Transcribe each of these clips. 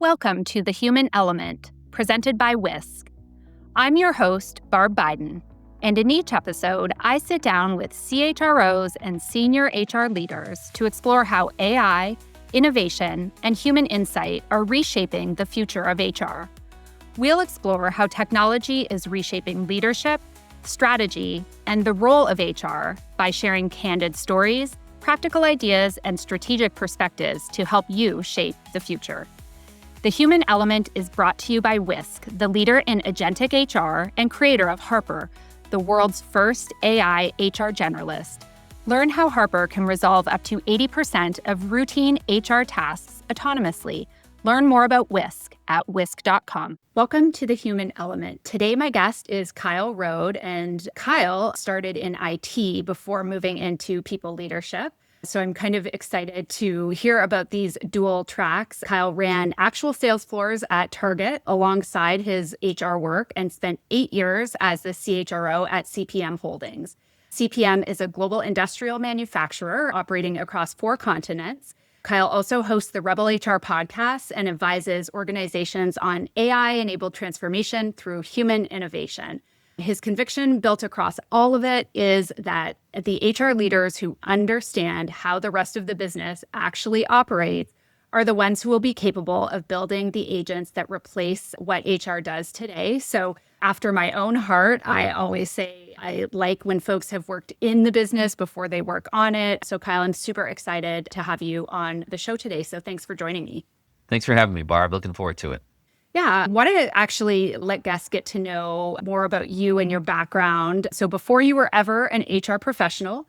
Welcome to The Human Element, presented by Whisk. I'm your host, Barb Biden, and in each episode, I sit down with CHROs and senior HR leaders to explore how AI, innovation, and human insight are reshaping the future of HR. We'll explore how technology is reshaping leadership, strategy, and the role of HR by sharing candid stories, practical ideas, and strategic perspectives to help you shape the future. The Human Element is brought to you by Whisk, the leader in agentic HR and creator of Harper, the world's first AI HR generalist. Learn how Harper can resolve up to 80% of routine HR tasks autonomously. Learn more about Whisk at whisk.com. Welcome to The Human Element. Today, my guest is Kyle Roed, and Kyle started in IT before moving into people leadership. So I'm kind of excited to hear about these dual tracks. Kyle ran actual sales floors at Target alongside his HR work and spent 8 years as the CHRO at CPM Holdings. CPM is a global industrial manufacturer operating across 4 continents. Kyle also hosts the Rebel HR podcast and advises organizations on AI-enabled transformation through human innovation. His conviction built across all of it is that the HR leaders who understand how the rest of the business actually operates are the ones who will be capable of building the agents that replace what HR does today. So after my own heart, I always say I like when folks have worked in the business before they work on it. So Kyle, I'm super excited to have you on the show today. So thanks for joining me. Thanks for having me, Barb. Looking forward to it. Yeah, I wanted to actually let guests get to know more about you and your background. So before you were ever an HR professional,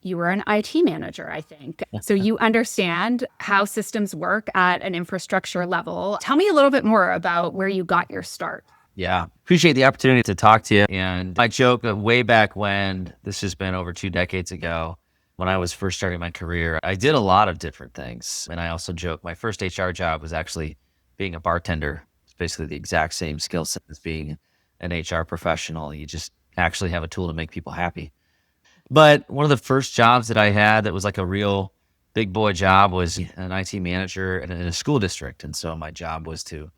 you were an IT manager, I think. So you understand how systems work at an infrastructure level. Tell me a little bit more about where you got your start. Yeah, appreciate the opportunity to talk to you. And I joke way back when, this has been over 2 decades ago, when I was first starting my career, I did a lot of different things. And I also joke, my first HR job was actually being a bartender. It's basically the exact same skill set as being an HR professional. You just actually have a tool to make people happy. But one of the first jobs that I had that was like a real big boy job was an IT manager in a school district. And so my job was to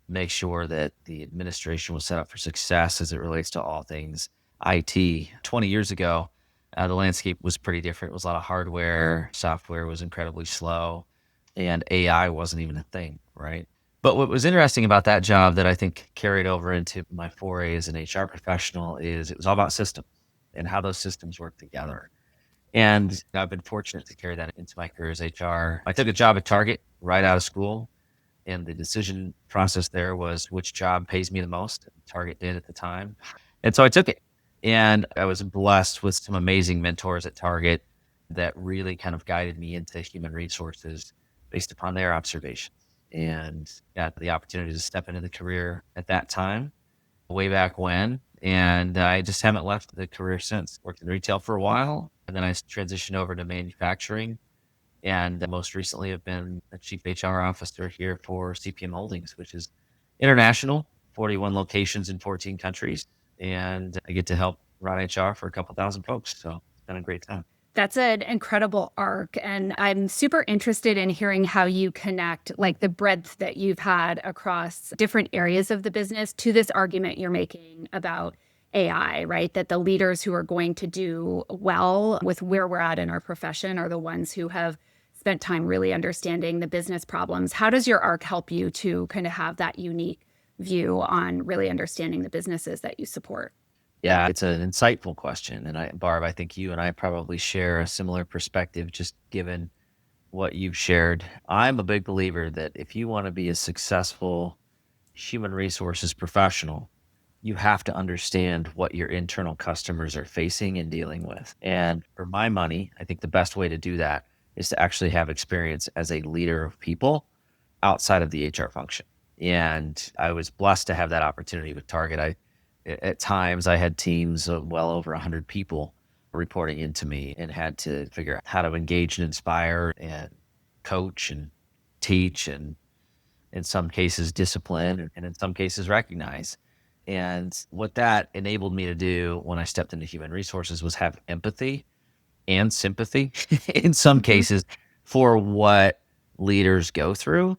make sure that the administration was set up for success as it relates to all things IT. 20 years ago, the landscape was pretty different. It was a lot of hardware, software was incredibly slow, and AI wasn't even a thing, right? But what was interesting about that job that I think carried over into my foray as an HR professional is it was all about systems and how those systems work together. And I've been fortunate to carry that into my career as HR. I took a job at Target right out of school, and the decision process there was which job pays me the most. Target did at the time. And so I took it. And I was blessed with some amazing mentors at Target that really kind of guided me into human resources based upon their observations. And got the opportunity to step into the career at that time, way back when. And I just haven't left the career since. Worked in retail for a while, and then I transitioned over to manufacturing. And most recently, I've been a chief HR officer here for CPM Holdings, which is international, 41 locations in 14 countries. And I get to help run HR for a couple thousand folks. So it's been a great time. That's an incredible arc. And I'm super interested in hearing how you connect like the breadth that you've had across different areas of the business to this argument you're making about AI, right? That the leaders who are going to do well with where we're at in our profession are the ones who have spent time really understanding the business problems. How does your arc help you to kind of have that unique view on really understanding the businesses that you support? Yeah, it's an insightful question. And Barb, I think you and I probably share a similar perspective, just given what you've shared. I'm a big believer that if you want to be a successful human resources professional, you have to understand what your internal customers are facing and dealing with. And for my money, I think the best way to do that is to actually have experience as a leader of people outside of the HR function. And I was blessed to have that opportunity with Target. At times I had teams of well over 100 people reporting into me and had to figure out how to engage and inspire and coach and teach and in some cases discipline and in some cases recognize. And what that enabled me to do when I stepped into human resources was have empathy and sympathy in some cases for what leaders go through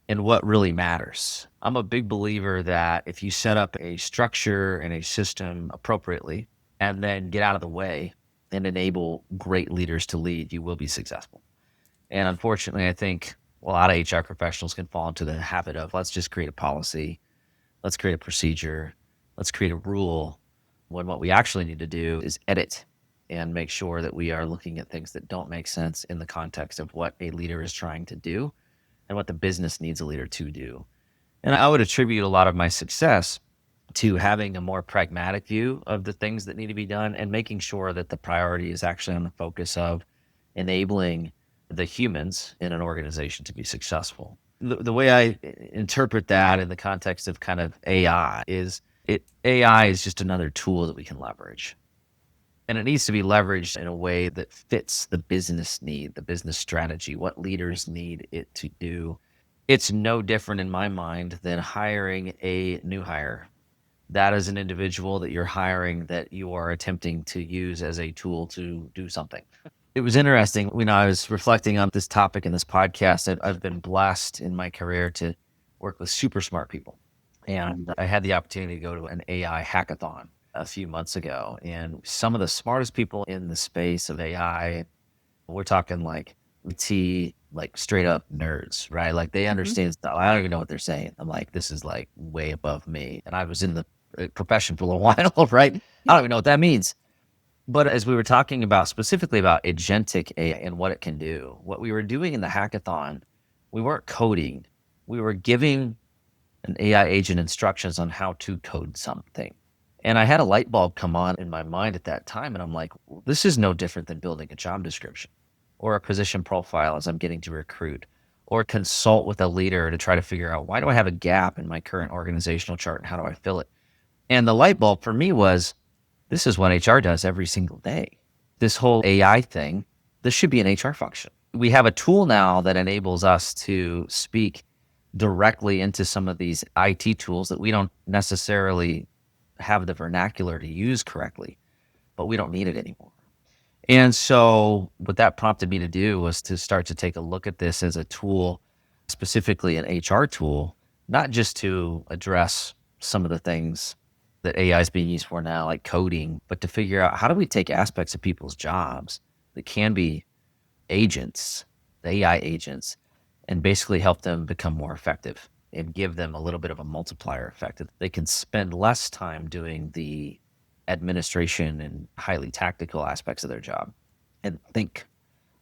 and what really matters. I'm a big believer that if you set up a structure and a system appropriately and then get out of the way and enable great leaders to lead, you will be successful. And unfortunately, I think a lot of HR professionals can fall into the habit of let's just create a policy, let's create a procedure, let's create a rule, when what we actually need to do is edit and make sure that we are looking at things that don't make sense in the context of what a leader is trying to do and what the business needs a leader to do. And I would attribute a lot of my success to having a more pragmatic view of the things that need to be done and making sure that the priority is actually on the focus of enabling the humans in an organization to be successful. The way I interpret that in the context of kind of AI is AI is just another tool that we can leverage. And it needs to be leveraged in a way that fits the business need, the business strategy, what leaders need it to do. It's no different in my mind than hiring a new hire. That is an individual that you're hiring that you are attempting to use as a tool to do something. It was interesting when I was reflecting on this topic in this podcast. I've been blessed in my career to work with super smart people. And I had the opportunity to go to an AI hackathon a few months ago. And some of the smartest people in the space of AI, we're talking like like straight up nerds, right? Like they understand stuff. I don't even know what they're saying. I'm like, this is like way above me. And I was in the profession for a while, right? I don't even know what that means. But as we were talking about specifically about agentic AI and what it can do, what we were doing in the hackathon, we weren't coding. We were giving an AI agent instructions on how to code something. And I had a light bulb come on in my mind at that time. And I'm like, this is no different than building a job description or a position profile as I'm getting to recruit or consult with a leader to try to figure out why do I have a gap in my current organizational chart and how do I fill it? And the light bulb for me was this is what HR does every single day. This whole AI thing, this should be an HR function. We have a tool now that enables us to speak directly into some of these IT tools that we don't necessarily have the vernacular to use correctly, but we don't need it anymore. And so what that prompted me to do was to start to take a look at this as a tool, specifically an HR tool, not just to address some of the things that AI is being used for now, like coding, but to figure out how do we take aspects of people's jobs that can be agents, AI agents, and basically help them become more effective and give them a little bit of a multiplier effect that they can spend less time doing the administration and highly tactical aspects of their job and think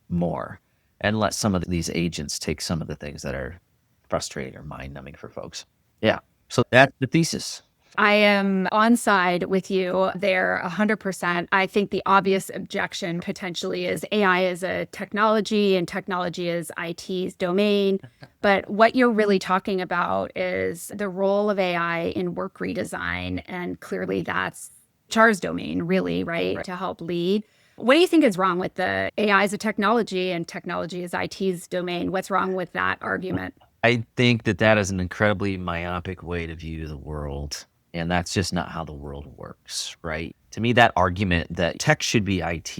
more and let some of these agents take some of the things that are frustrating or mind numbing for folks. Yeah. So that's the thesis. I am on side with you there 100%. I think the obvious objection potentially is AI is a technology and technology is IT's domain. But what you're really talking about is the role of AI in work redesign. And clearly that's HR's domain, really, right? To help lead. What do you think is wrong with the AI is a technology and technology is IT's domain? What's wrong with that argument? I think that that is an incredibly myopic way to view the world. And that's just not how the world works, right? To me, that argument that tech should be IT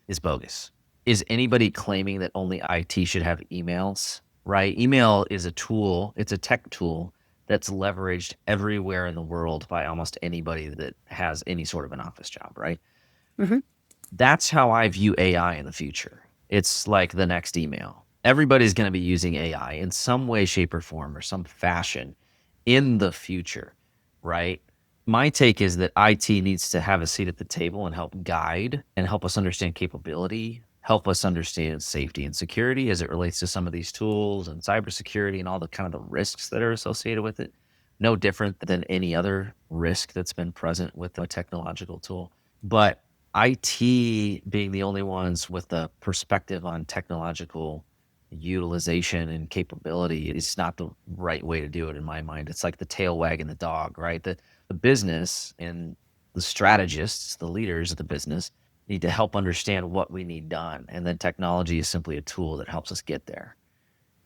is bogus. Is anybody claiming that only IT should have emails, right? Email is a tool, it's a tech tool that's leveraged everywhere in the world by almost anybody that has any sort of an office job, right? Mhm. That's how I view AI in the future. It's like the next email. Everybody's going to be using AI in some way, shape, or form or some fashion in the future, right? My take is that IT needs to have a seat at the table and help guide and help us understand capability, help us understand safety and security as it relates to some of these tools and cybersecurity and all the kind of the risks that are associated with it. No different than any other risk that's been present with a technological tool. But IT being the only ones with the perspective on technological utilization and capability is not the right way to do it in my mind. It's like the tail wagging the dog, right? The business and the strategists, the leaders of the business need to help understand what we need done. And then technology is simply a tool that helps us get there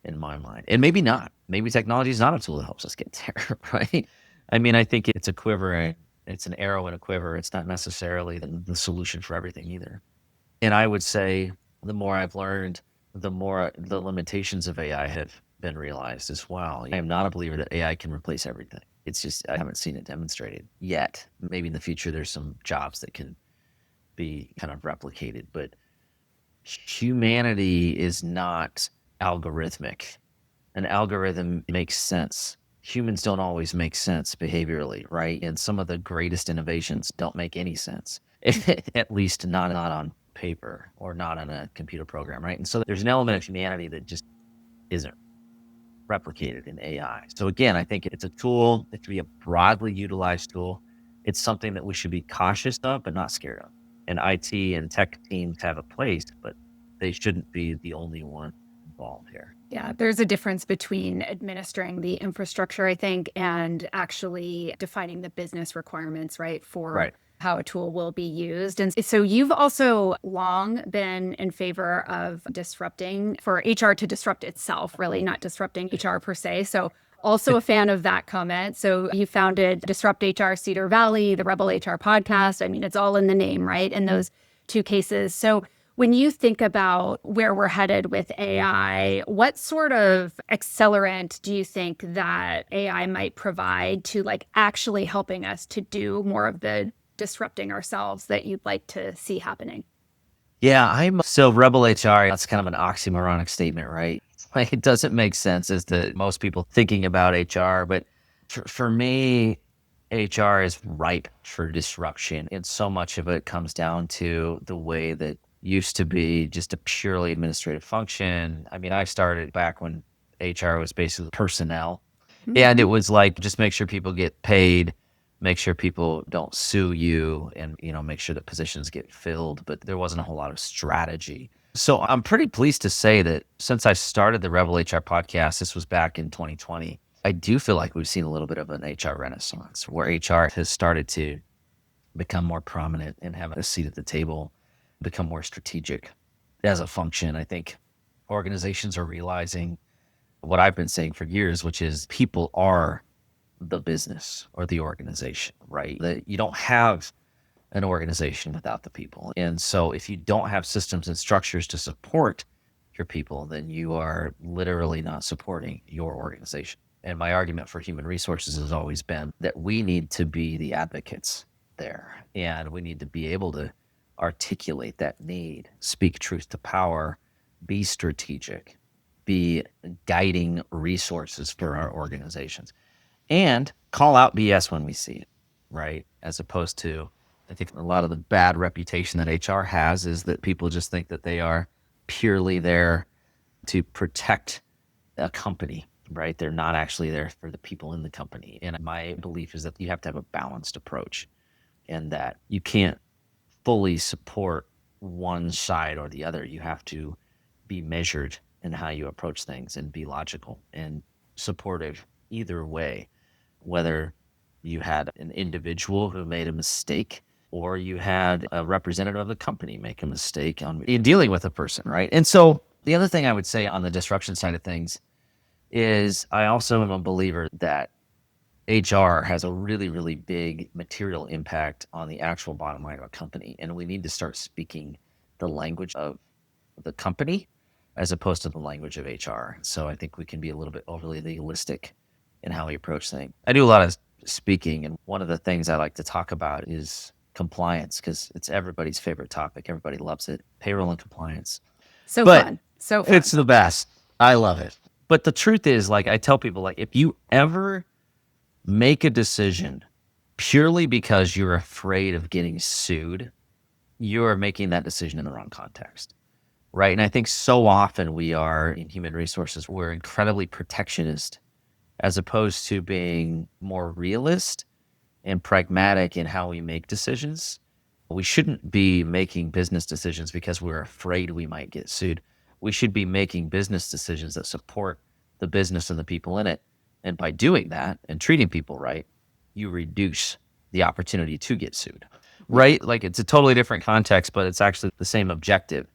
in my mind. And maybe not. Maybe technology is not a tool that helps us get there, right? I mean, I think it's a quiver and it's an arrow in a quiver. It's not necessarily the solution for everything either. And I would say the more I've learned, the more the limitations of AI have been realized as well. I am not a believer that AI can replace everything. It's just, I haven't seen it demonstrated yet. Maybe in the future, there's some jobs that can be kind of replicated, but humanity is not algorithmic. An algorithm makes sense. Humans don't always make sense behaviorally, right? And some of the greatest innovations don't make any sense, at least not on paper or not on a computer program, right? And so there's an element of humanity that just isn't replicated in AI. So again, I think it's a tool. It can be a broadly utilized tool. It's something that we should be cautious of, but not scared of. And IT and tech teams have a place, but they shouldn't be the only one involved here. Yeah, there's a difference between administering the infrastructure, I think, and actually defining the business requirements, right, for Right. how a tool will be used. And so you've also long been in favor of disrupting, for HR to disrupt itself, really, not disrupting HR per se. So also a fan of that comment. So you founded Disrupt HR Cedar Valley, the Rebel HR podcast. I mean, it's all in the name, right, in those two cases. So when you think about where we're headed with AI, what sort of accelerant do you think that AI might provide to like actually helping us to do more of the disrupting ourselves that you'd like to see happening? Yeah, so Rebel HR, that's kind of an oxymoronic statement, right? Like it doesn't make sense as to most people thinking about HR, but for me, HR is ripe for disruption. And so much of it comes down to the way that used to be just a purely administrative function. I mean, I started back when HR was basically personnel. And it was like, just make sure people get paid, make sure people don't sue you, and, make sure that positions get filled. But there wasn't a whole lot of strategy. So I'm pretty pleased to say that since I started the Rebel HR podcast, this was back in 2020, I do feel like we've seen a little bit of an HR renaissance where HR has started to become more prominent and have a seat at the table, become more strategic as a function. I think organizations are realizing what I've been saying for years, which is people are the business or the organization, right? That you don't have an organization without the people. And so if you don't have systems and structures to support your people, then you are literally not supporting your organization. And my argument for human resources has always been that we need to be the advocates there. And we need to be able to articulate that need, speak truth to power, be strategic, be guiding resources for our organizations, and call out BS when we see it, right? As opposed to, I think a lot of the bad reputation that HR has is that people just think that they are purely there to protect a company, right? They're not actually there for the people in the company. And my belief is that you have to have a balanced approach and that you can't fully support one side or the other. You have to be measured in how you approach things and be logical and supportive either way, whether you had an individual who made a mistake or you had a representative of the company make a mistake in dealing with a person, right? And so the other thing I would say on the disruption side of things is I also am a believer that HR has a really, really big material impact on the actual bottom line of a company. And we need to start speaking the language of the company as opposed to the language of HR. So I think we can be a little bit overly legalistic in how we approach things. I do a lot of speaking, and one of the things I like to talk about is compliance because it's everybody's favorite topic. Everybody loves it. Payroll and compliance. So But fun. So fun. it's the best. I love it. But the truth is, like I tell people, like if you ever make a decision purely because you're afraid of getting sued, you're making that decision in the wrong context, right? And I think so often we are in human resources, we're incredibly protectionist as opposed to being more realist and pragmatic in how we make decisions. We shouldn't be making business decisions because we're afraid we might get sued. We should be making business decisions that support the business and the people in it. And by doing that and treating people right, you reduce the opportunity to get sued, right? Like it's a totally different context, but it's actually the same objective.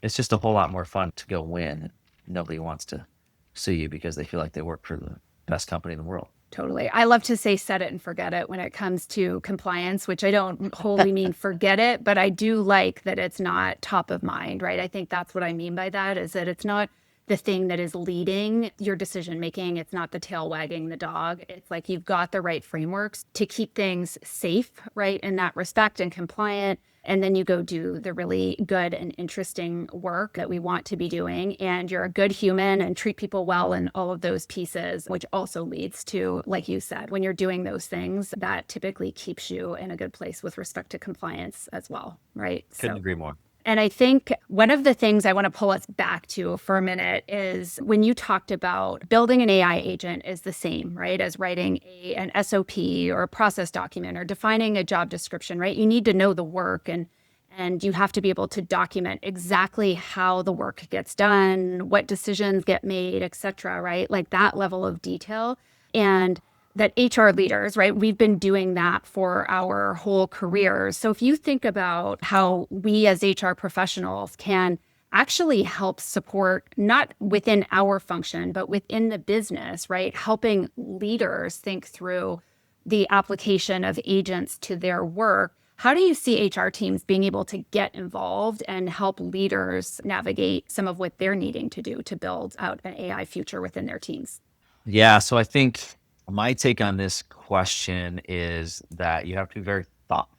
It's just a whole lot more fun to go win. Nobody wants to sue you because they feel like they work for the best company in the world. Totally. I love to say set it and forget it when it comes to compliance, which I don't wholly mean forget it, but I do like that it's not top of mind, right? I think that's what I mean by that is that it's not the thing that is leading your decision making. It's not the tail wagging the dog. It's like you've got the right frameworks to keep things safe, right, in that respect and compliant. And then you go do the really good and interesting work that we want to be doing. And you're a good human and treat people well and all of those pieces, which also leads to, like you said, when you're doing those things, that typically keeps you in a good place with respect to compliance as well, right? Couldn't agree more. And I think one of the things I want to pull us back to for a minute is when you talked about building an AI agent is the same, right, as writing an SOP or a process document or defining a job description, right? You need to know the work and you have to be able to document exactly how the work gets done, what decisions get made, et cetera, right? Like that level of detail. And that HR leaders, right? We've been doing that for our whole careers. So if you think about how we as HR professionals can actually help support, not within our function, but within the business, right? Helping leaders think through the application of agents to their work. How do you see HR teams being able to get involved and help leaders navigate some of what they're needing to do to build out an AI future within their teams? Yeah. So I think my take on this question is that you have to be very thoughtful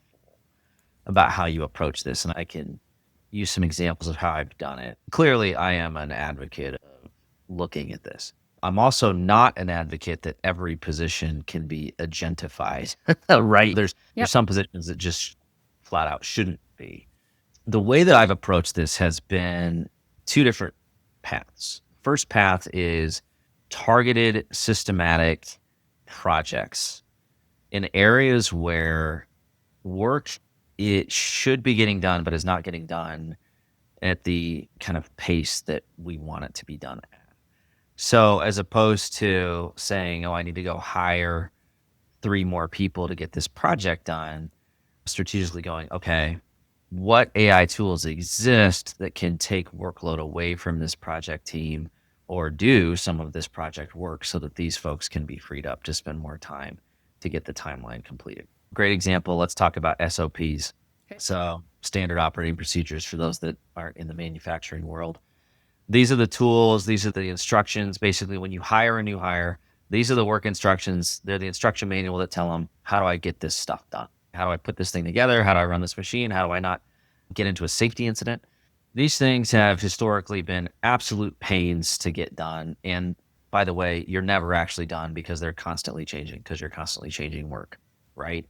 about how you approach this. And I can use some examples of how I've done it. Clearly, I am an advocate of looking at this. I'm also not an advocate that every position can be agentified, right? There's some positions that just flat out shouldn't be. The way that I've approached this has been two different paths. First path is targeted, systematic projects in areas where work it should be getting done, but is not getting done at the kind of pace that we want it to be done at. So as opposed to saying, oh, I need to go hire 3 more people to get this project done, strategically going, okay, what AI tools exist that can take workload away from this project team or do some of this project work so that these folks can be freed up to spend more time to get the timeline completed. Great example. Let's talk about SOPs. Okay. So standard operating procedures for those that aren't in the manufacturing world. These are the tools. These are the instructions. Basically, when you hire a new hire, these are the work instructions. They're the instruction manual that tell them, how do I get this stuff done? How do I put this thing together? How do I run this machine? How do I not get into a safety incident? These things have historically been absolute pains to get done. And by the way, you're never actually done because they're constantly changing because you're constantly changing work, right?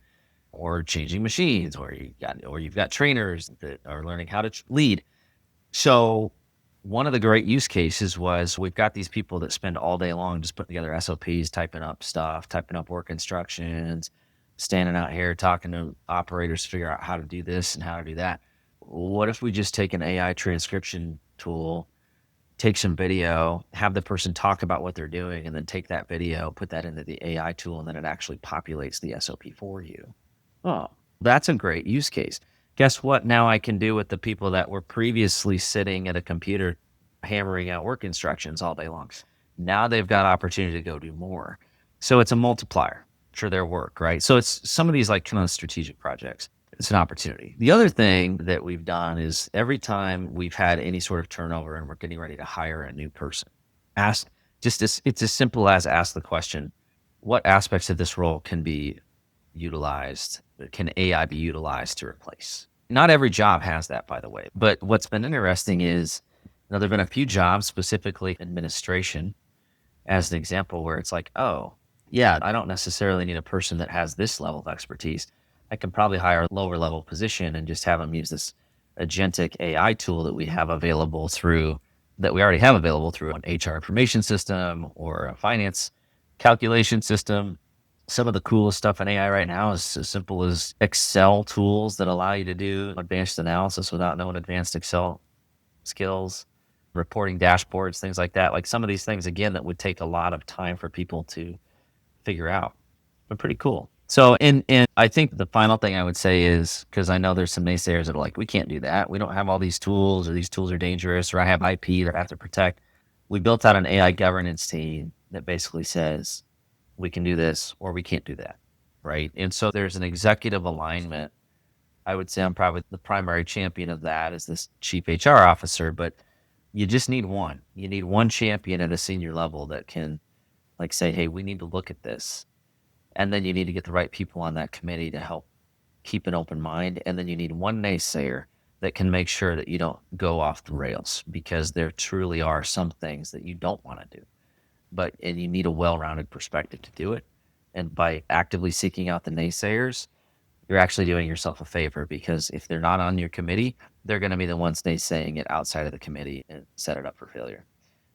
Or changing machines, or you've got trainers that are learning how to lead. So one of the great use cases was we've got these people that spend all day long just putting together SOPs, typing up stuff, typing up work instructions, standing out here talking to operators to figure out how to do this and how to do that. What if we just take an AI transcription tool, take some video, have the person talk about what they're doing, and then take that video, put that into the AI tool, and then it actually populates the SOP for you? Oh, that's a great use case. Guess what now I can do with the people that were previously sitting at a computer hammering out work instructions all day long? Now they've got opportunity to go do more. So it's a multiplier for their work, right? So it's some of these like kind of strategic projects. It's an opportunity. The other thing that we've done is every time we've had any sort of turnover and we're getting ready to hire a new person, it's as simple as ask the question, what aspects of this role can be utilized? Can AI be utilized to replace? Not every job has that, by the way. But what's been interesting is, there have been a few jobs, specifically administration, as an example, where it's like, oh, yeah, I don't necessarily need a person that has this level of expertise. I can probably hire a lower level position and just have them use this agentic AI tool that we already have available through an HR information system or a finance calculation system. Some of the coolest stuff in AI right now is as simple as Excel tools that allow you to do advanced analysis without knowing advanced Excel skills, reporting dashboards, things like that. Like some of these things, again, that would take a lot of time for people to figure out, but pretty cool. So, and I think the final thing I would say is, because I know there's some naysayers that are like, we can't do that. We don't have all these tools, or these tools are dangerous, or I have IP that I have to protect. We built out an AI governance team that basically says, we can do this or we can't do that, right? And so there's an executive alignment. I would say I'm probably the primary champion of that as this chief HR officer, but You just need one. You need one champion at a senior level that can like say, hey, we need to look at this. And then you need to get the right people on that committee to help keep an open mind. And then you need one naysayer that can make sure that you don't go off the rails, because there truly are some things that you don't want to do. And you need a well-rounded perspective to do it. And by actively seeking out the naysayers, you're actually doing yourself a favor, because if they're not on your committee, they're going to be the ones naysaying it outside of the committee and set it up for failure.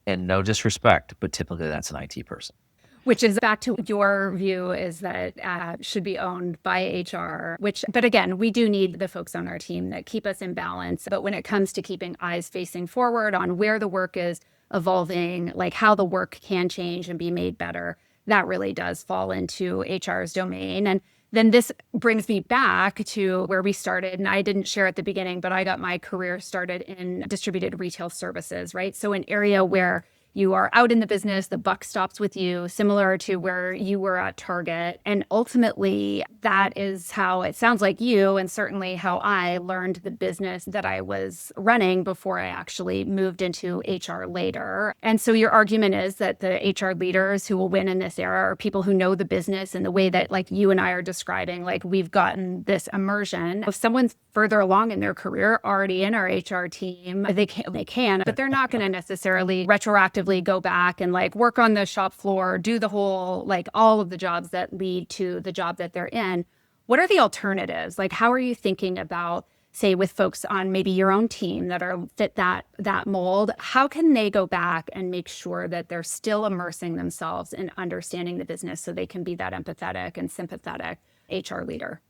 And no disrespect, but typically that's an IT person. Which is back to your view is that should be owned by HR, but again, we do need the folks on our team that keep us in balance. But when it comes to keeping eyes facing forward on where the work is evolving, like how the work can change and be made better, that really does fall into HR's domain. And then this brings me back to where we started. And I didn't share at the beginning, but I got my career started in distributed retail services, right? So an area where you are out in the business, the buck stops with you, similar to where you were at Target. And ultimately, that is how it sounds like you, and certainly how I learned the business that I was running before I actually moved into HR later. And so your argument is that the HR leaders who will win in this era are people who know the business in the way that like you and I are describing, like we've gotten this immersion. If someone's further along in their career, already in our HR team, they can, but they're not going to necessarily retroactively go back and like work on the shop floor, do the whole, like all of the jobs that lead to the job that they're in. What are the alternatives? Like, how are you thinking about, say, with folks on maybe your own team that are fit that mold? How can they go back and make sure that they're still immersing themselves in understanding the business so they can be that empathetic and sympathetic HR leader?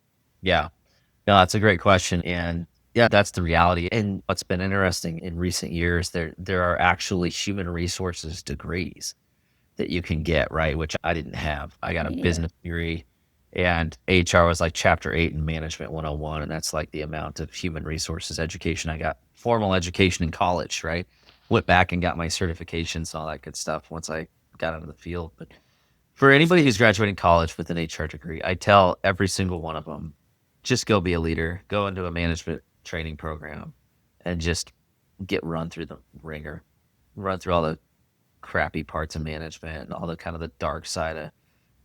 Yeah. No, that's a great question. And yeah, that's the reality. And what's been interesting in recent years, there are actually human resources degrees that you can get, right? Which I didn't have. I got a business degree, and HR was like chapter 8 in management 101. And that's like the amount of human resources education I got. Formal education in college, right? Went back and got my certifications and all that good stuff once I got out of the field. But for anybody who's graduating college with an HR degree, I tell every single one of them, just go be a leader, go into a management training program, and just get run through the ringer, run through all the crappy parts of management and all the kind of the dark side of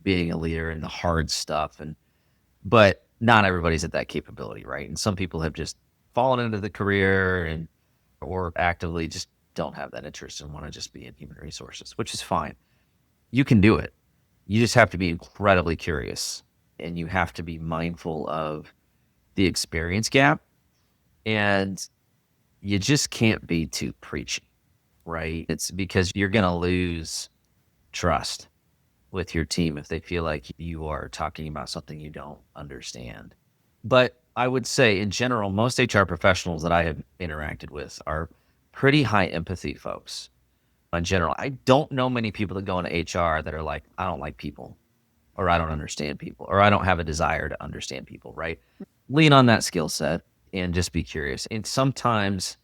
being a leader and the hard stuff. But not everybody's at that capability, right? And some people have just fallen into the career or actively just don't have that interest and want to just be in human resources, which is fine. You can do it. You just have to be incredibly curious, and you have to be mindful of the experience gap, and you just can't be too preachy, right? It's because you're going to lose trust with your team if they feel like you are talking about something you don't understand. But I would say in general, most HR professionals that I have interacted with are pretty high empathy folks. In general, I don't know many people that go into HR that are like, I don't like people, or I don't understand people, or I don't have a desire to understand people, right? Lean on that skill set and just be curious. And sometimes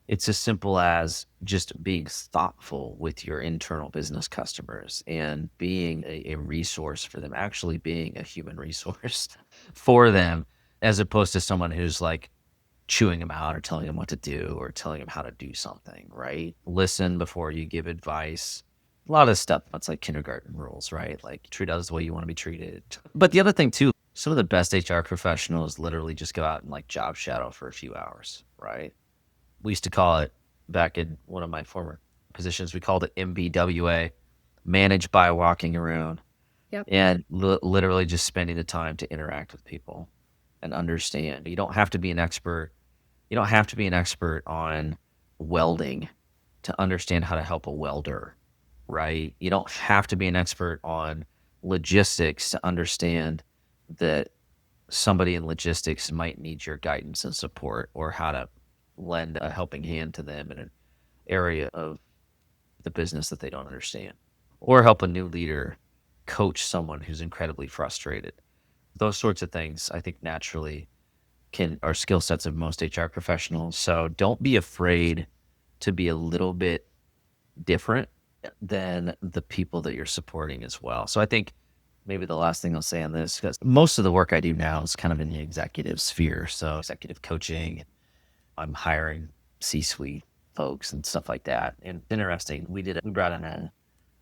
it's as simple as just being thoughtful with your internal business customers and being a resource for them, actually being a human resource for them, as opposed to someone who's like chewing them out or telling them what to do or telling them how to do something, right? Listen before you give advice. A lot of stuff, that's like kindergarten rules, right? Like treat others the way you want to be treated. But the other thing too, some of the best HR professionals literally just go out and like job shadow for a few hours, right? We used to call it, back in one of my former positions, we called it MBWA, manage by walking around. Yep. And literally just spending the time to interact with people and understand. You don't have to be an expert. You don't have to be an expert on welding to understand how to help a welder, right? You don't have to be an expert on logistics to understand that somebody in logistics might need your guidance and support, or how to lend a helping hand to them in an area of the business that they don't understand, or help a new leader coach someone who's incredibly frustrated. Those sorts of things, I think, naturally are skill sets of most HR professionals. So don't be afraid to be a little bit different than the people that you're supporting as well. So I think maybe the last thing I'll say on this, because most of the work I do now is kind of in the executive sphere. So executive coaching, I'm hiring C-suite folks and stuff like that. And interesting, we brought in a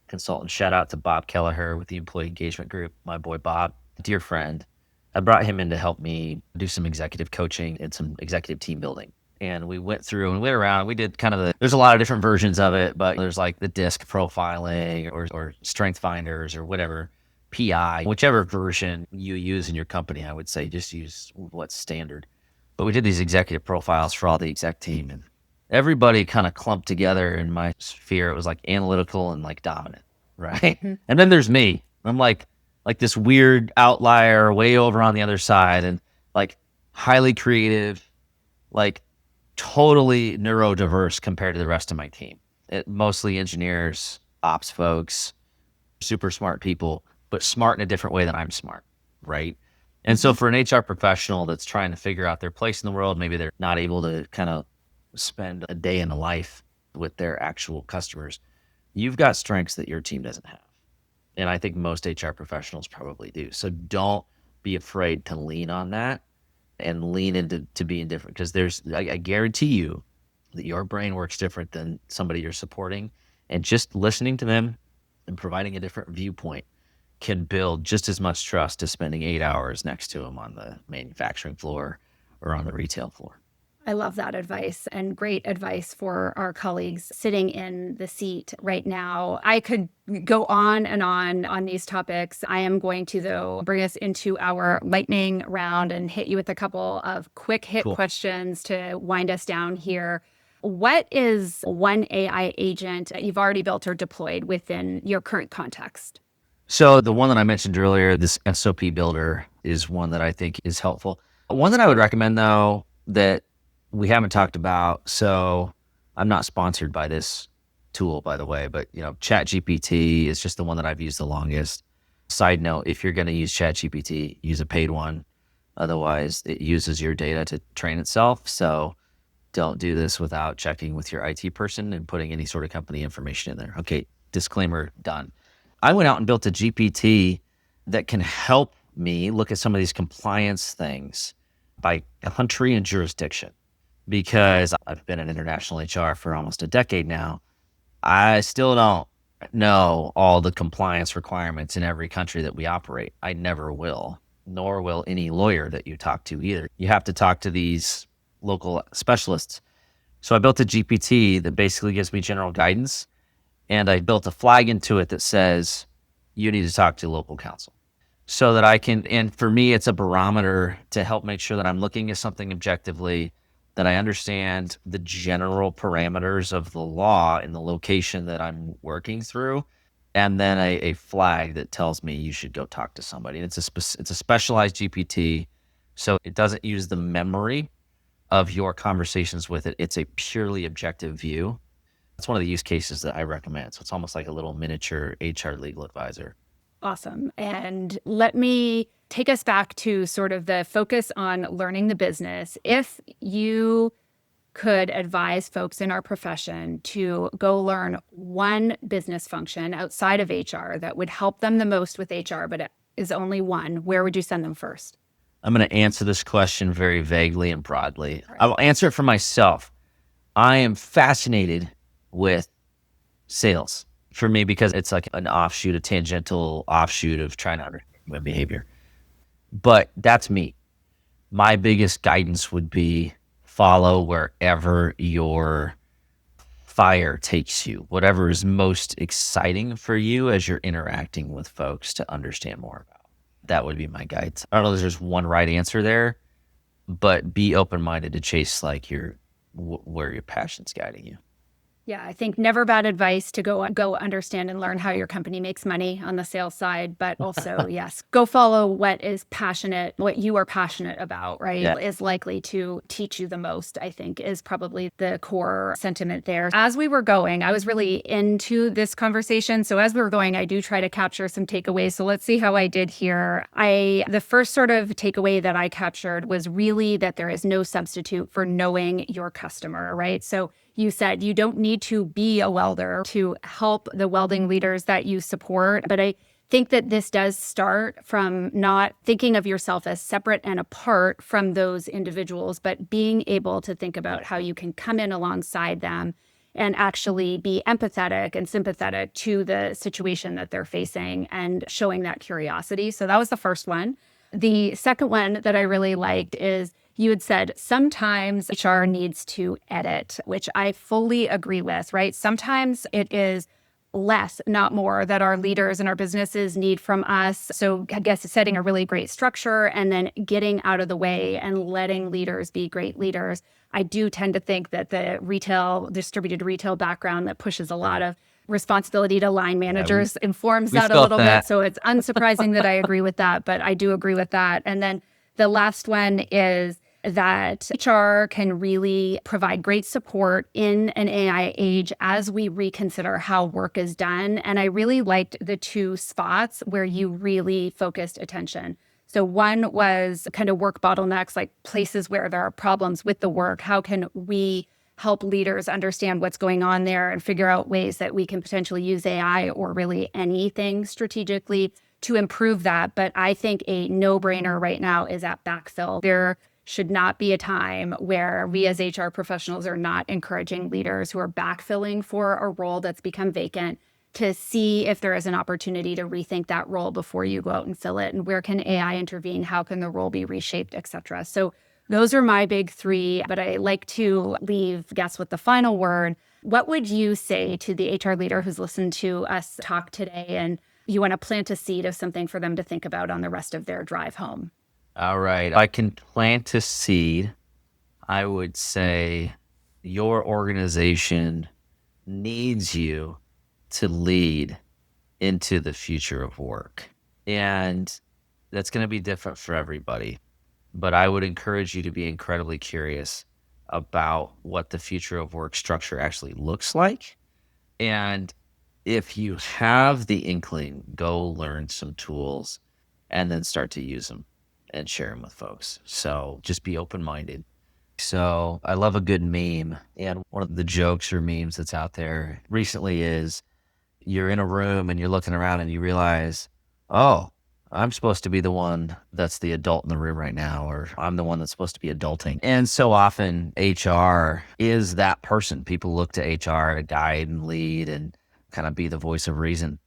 consultant. Shout out to Bob Kelleher with the Employee Engagement Group. My boy Bob, dear friend. I brought him in to help me do some executive coaching and some executive team building. And we went through and went around. We did kind of there's a lot of different versions of it, but there's like the DISC profiling or strength finders or whatever, PI, whichever version you use in your company, I would say just use what's standard. But we did these executive profiles for all the exec team, and everybody kind of clumped together in my sphere. It was like analytical and like dominant, right? Mm-hmm. And then there's me. I'm like this weird outlier way over on the other side, and like highly creative, like totally neurodiverse compared to the rest of my team. Mostly engineers, ops folks, super smart people, but smart in a different way than I'm smart, right? And so for an HR professional that's trying to figure out their place in the world, maybe they're not able to kind of spend a day in the life with their actual customers, you've got strengths that your team doesn't have. And I think most HR professionals probably do. So don't be afraid to lean on that and lean into being different, because I guarantee you that your brain works different than somebody you're supporting. And just listening to them and providing a different viewpoint can build just as much trust as spending 8 hours next to them on the manufacturing floor or on the retail floor. I love that advice, and great advice for our colleagues sitting in the seat right now. I could go on and on these topics. I am going to, though, bring us into our lightning round and hit you with a couple of quick hit questions to wind us down here. What is one AI agent that you've already built or deployed within your current context? So the one that I mentioned earlier, this SOP builder, is one that I think is helpful. One that I would recommend, though, that we haven't talked about, so I'm not sponsored by this tool, by the way, but ChatGPT is just the one that I've used the longest. Side note, if you're going to use ChatGPT, use a paid one. Otherwise, it uses your data to train itself. So don't do this without checking with your IT person and putting any sort of company information in there. Okay, disclaimer done. I went out and built a GPT that can help me look at some of these compliance things by country and jurisdiction. Because I've been in international HR for almost a decade now, I still don't know all the compliance requirements in every country that we operate. I never will, nor will any lawyer that you talk to either. You have to talk to these local specialists. So I built a GPT that basically gives me general guidance, and I built a flag into it that says, you need to talk to local counsel. So that I can, and for me, it's a barometer to help make sure that I'm looking at something objectively, that I understand the general parameters of the law in the location that I'm working through, and then a flag that tells me you should go talk to somebody. And it's a specialized GPT, so it doesn't use the memory of your conversations with it. It's a purely objective view. That's one of the use cases that I recommend. So it's almost like a little miniature HR legal advisor. Awesome. And let me take us back to sort of the focus on learning the business. If you could advise folks in our profession to go learn one business function outside of HR that would help them the most with HR, but it is only one, where would you send them first? I'm going to answer this question very vaguely and broadly. Right. I will answer it for myself. I am fascinated with sales. For me, because it's like an offshoot, a tangential offshoot of trying to understand human behavior. But that's me. My biggest guidance would be follow wherever your fire takes you, whatever is most exciting for you as you're interacting with folks to understand more about. That would be my guidance. I don't know if there's one right answer there, but be open-minded to chase like where your passion's guiding you. Yeah, I think never bad advice to go understand and learn how your company makes money on the sales side, but also, yes, go follow what you are passionate about, right? Yeah. Is likely to teach you the most, I think, is probably the core sentiment there. As we were going, I was really into this conversation. So as we were going, I do try to capture some takeaways. So let's see how I did here. The first sort of takeaway that I captured was really that there is no substitute for knowing your customer, right? So you said you don't need to be a welder to help the welding leaders that you support, but I think that this does start from not thinking of yourself as separate and apart from those individuals, but being able to think about how you can come in alongside them and actually be empathetic and sympathetic to the situation that they're facing and showing that curiosity. So that was the first one. The second one that I really liked is you had said sometimes HR needs to edit, which I fully agree with, right? Sometimes it is less, not more, that our leaders and our businesses need from us. So I guess setting a really great structure and then getting out of the way and letting leaders be great leaders. I do tend to think that the distributed retail background that pushes a lot of responsibility to line managers informs that a little bit. So it's unsurprising that I agree with that, but I do agree with that. And then the last one is that HR can really provide great support in an AI age as we reconsider how work is done. And I really liked the two spots where you really focused attention. So one was kind of work bottlenecks, like places where there are problems with the work. How can we help leaders understand what's going on there and figure out ways that we can potentially use AI or really anything strategically to improve that? But I think a no-brainer right now is at backfill. There should not be a time where we as HR professionals are not encouraging leaders who are backfilling for a role that's become vacant to see if there is an opportunity to rethink that role before you go out and fill it. And where can AI intervene? How can the role be reshaped, et cetera? So those are my big three, but I like to leave guests with the final word. What would you say to the HR leader who's listened to us talk today and you want to plant a seed of something for them to think about on the rest of their drive home? All right. I can plant a seed. I would say your organization needs you to lead into the future of work. And that's going to be different for everybody. But I would encourage you to be incredibly curious about what the future of work structure actually looks like. And if you have the inkling, go learn some tools and then start to use them and share them with folks. So just be open-minded. So I love a good meme. And one of the jokes or memes that's out there recently is you're in a room and you're looking around and you realize, oh, I'm supposed to be the one that's the adult in the room right now, or I'm the one that's supposed to be adulting. And so often HR is that person. People look to HR to guide and lead and kind of be the voice of reason.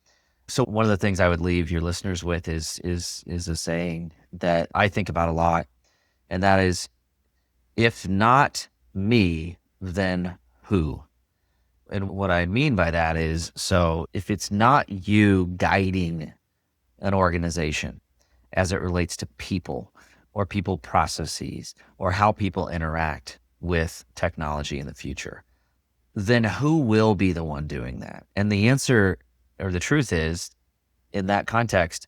So one of the things I would leave your listeners with is a saying that I think about a lot, and that is, if not me, then who? And what I mean by that is, so if it's not you guiding an organization as it relates to people or people processes or how people interact with technology in the future, then who will be the one doing that? And the answer, or the truth is, in that context,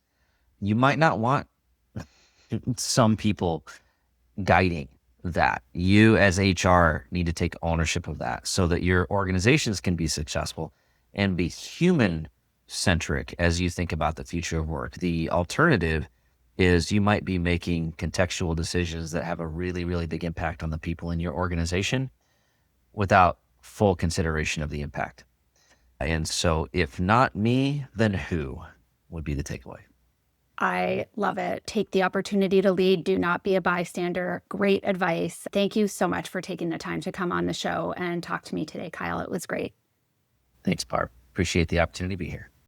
you might not want some people guiding that. You as HR need to take ownership of that so that your organizations can be successful and be human centric as you think about the future of work. The alternative is you might be making contextual decisions that have a really, really big impact on the people in your organization without full consideration of the impact. And so if not me, then who would be the takeaway? I love it. Take the opportunity to lead. Do not be a bystander. Great advice. Thank you so much for taking the time to come on the show and talk to me today, Kyle. It was great. Thanks, Barb. Appreciate the opportunity to be here.